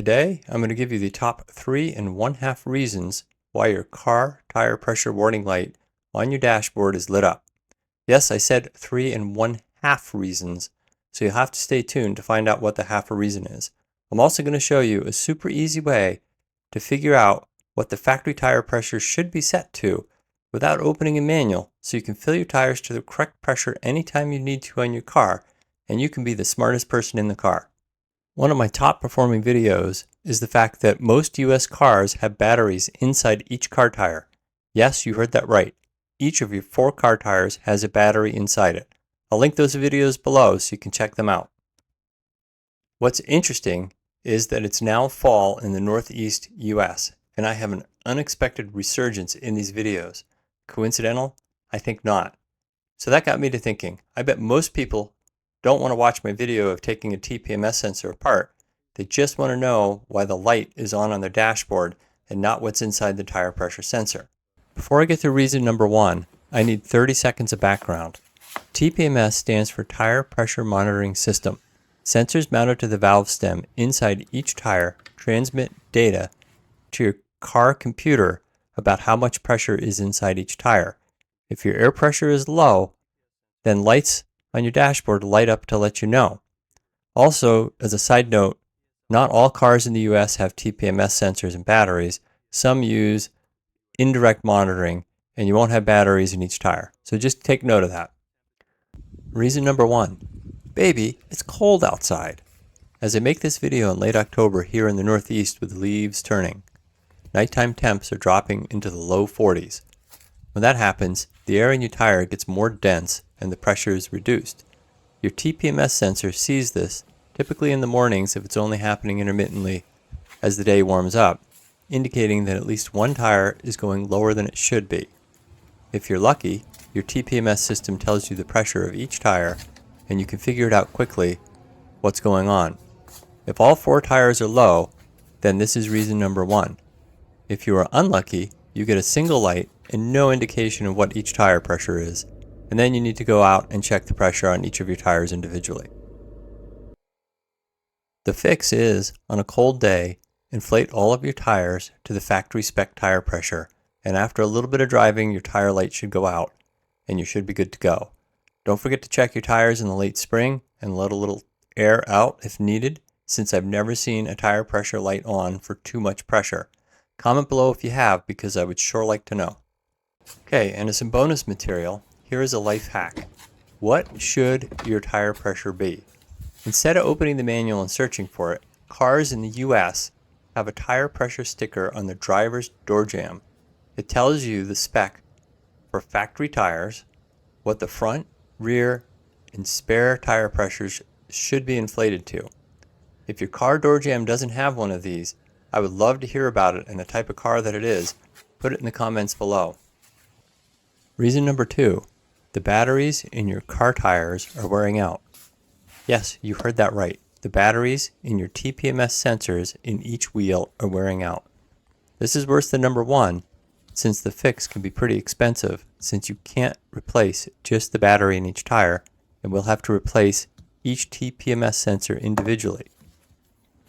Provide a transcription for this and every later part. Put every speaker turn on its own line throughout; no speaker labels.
Today, I'm going to give you the top 3 1/2 reasons why your car tire pressure warning light on your dashboard is lit up. Yes, I said 3 1/2 reasons, so you'll have to stay tuned to find out what the half a reason is. I'm also going to show you a super easy way to figure out what the factory tire pressure should be set to without opening a manual, so you can fill your tires to the correct pressure anytime you need to on your car, and you can be the smartest person in the car. One of my top performing videos is the fact that most US cars have batteries inside each car tire. Yes, you heard that right. Each of your 4 car tires has a battery inside it. I'll link those videos below so you can check them out. What's interesting is that it's now fall in the Northeast US, and I have an unexpected resurgence in these videos. Coincidental? I think not. So that got me to thinking, I bet most people don't want to watch my video of taking a TPMS sensor apart. They just want to know why the light is on their dashboard and not what's inside the tire pressure sensor. Before I get to reason number 1, I need 30 seconds of background. TPMS stands for Tire Pressure Monitoring System. Sensors mounted to the valve stem inside each tire transmit data to your car computer about how much pressure is inside each tire. If your air pressure is low, then lights on your dashboard light up to let you know. Also, as a side note, not all cars in the US have TPMS sensors and batteries. Some use indirect monitoring, and you won't have batteries in each tire. So just take note of that. Reason number 1. Baby, it's cold outside. As I make this video in late October here in the Northeast with the leaves turning, nighttime temps are dropping into the low 40s. When that happens, the air in your tire gets more dense and the pressure is reduced. Your TPMS sensor sees this, typically in the mornings if it's only happening intermittently as the day warms up, indicating that at least one tire is going lower than it should be. If you're lucky, your TPMS system tells you the pressure of each tire and you can figure it out quickly what's going on. If all 4 tires are low, then this is reason number 1. If you are unlucky, you get a single light and no indication of what each tire pressure is, and then you need to go out and check the pressure on each of your tires individually. The fix is, on a cold day, inflate all of your tires to the factory spec tire pressure, and after a little bit of driving, your tire light should go out, and you should be good to go. Don't forget to check your tires in the late spring and let a little air out if needed, since I've never seen a tire pressure light on for too much pressure. Comment below if you have, because I would sure like to know. Okay, and as some bonus material, here is a life hack. What should your tire pressure be? Instead of opening the manual and searching for it, cars in the US have a tire pressure sticker on the driver's door jamb. It tells you the spec for factory tires, what the front, rear, and spare tire pressures should be inflated to. If your car door jamb doesn't have one of these, I would love to hear about it and the type of car that it is. Put it in the comments below. Reason number 2. The batteries in your car tires are wearing out. Yes, you heard that right. The batteries in your TPMS sensors in each wheel are wearing out. This is worse than number 1, since the fix can be pretty expensive, since you can't replace just the battery in each tire, and we'll have to replace each TPMS sensor individually.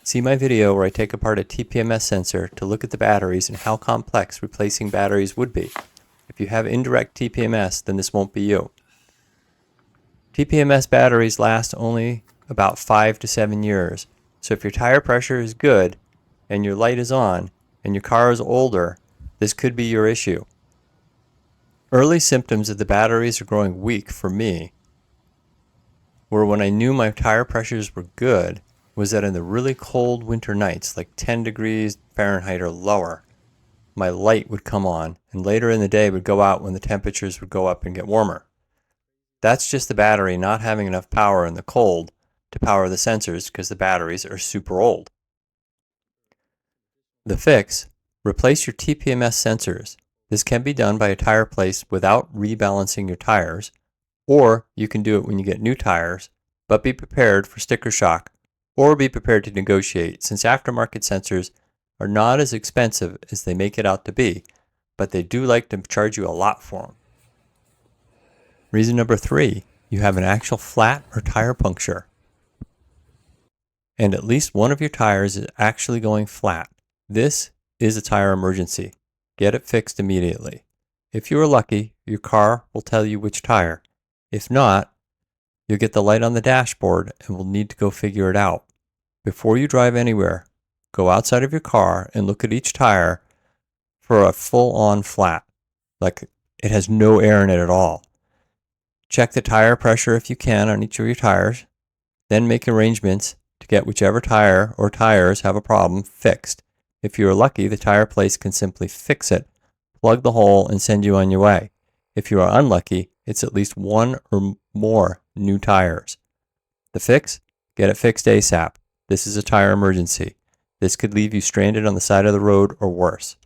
See my video where I take apart a TPMS sensor to look at the batteries and how complex replacing batteries would be. If you have indirect TPMS, then this won't be you. TPMS batteries last only about 5 to 7 years, so if your tire pressure is good and your light is on and your car is older, this could be your issue. Early symptoms of the batteries are growing weak for me were when I knew my tire pressures were good was that in the really cold winter nights, like 10 degrees Fahrenheit or lower, my light would come on and later in the day would go out when the temperatures would go up and get warmer. That's just the battery not having enough power in the cold to power the sensors because the batteries are super old. The fix: replace your TPMS sensors. This can be done by a tire place without rebalancing your tires, or you can do it when you get new tires, but be prepared for sticker shock, or be prepared to negotiate, since aftermarket sensors are not as expensive as they make it out to be, but they do like to charge you a lot for them. Reason number 3, you have an actual flat or tire puncture. and at least one of your tires is actually going flat. This is a tire emergency. Get it fixed immediately. If you are lucky, your car will tell you which tire. If not, you'll get the light on the dashboard and will need to go figure it out. Before you drive anywhere, go outside of your car and look at each tire for a full-on flat, like it has no air in it at all. Check the tire pressure if you can on each of your tires, then make arrangements to get whichever tire or tires have a problem fixed. If you are lucky, the tire place can simply fix it, plug the hole, and send you on your way. If you are unlucky, it's at least one or more new tires. The fix? Get it fixed ASAP. This is a tire emergency. This could leave you stranded on the side of the road or worse.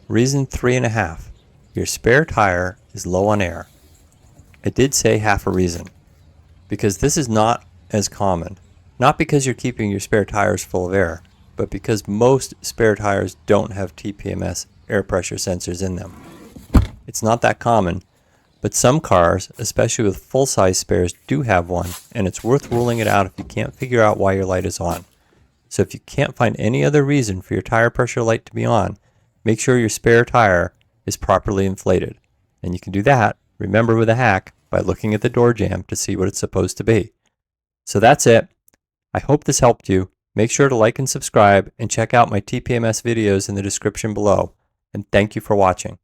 Reason 3.5. Your spare tire is low on air. I did say half a reason, because this is not as common. Not because you're keeping your spare tires full of air, but because most spare tires don't have TPMS air pressure sensors in them. It's not that common, but some cars, especially with full-size spares, do have one, and it's worth ruling it out if you can't figure out why your light is on. So if you can't find any other reason for your tire pressure light to be on, make sure your spare tire is properly inflated. And you can do that, remember, with a hack by looking at the door jamb to see what it's supposed to be. So that's it. I hope this helped you. Make sure to like and subscribe and check out my TPMS videos in the description below. And thank you for watching.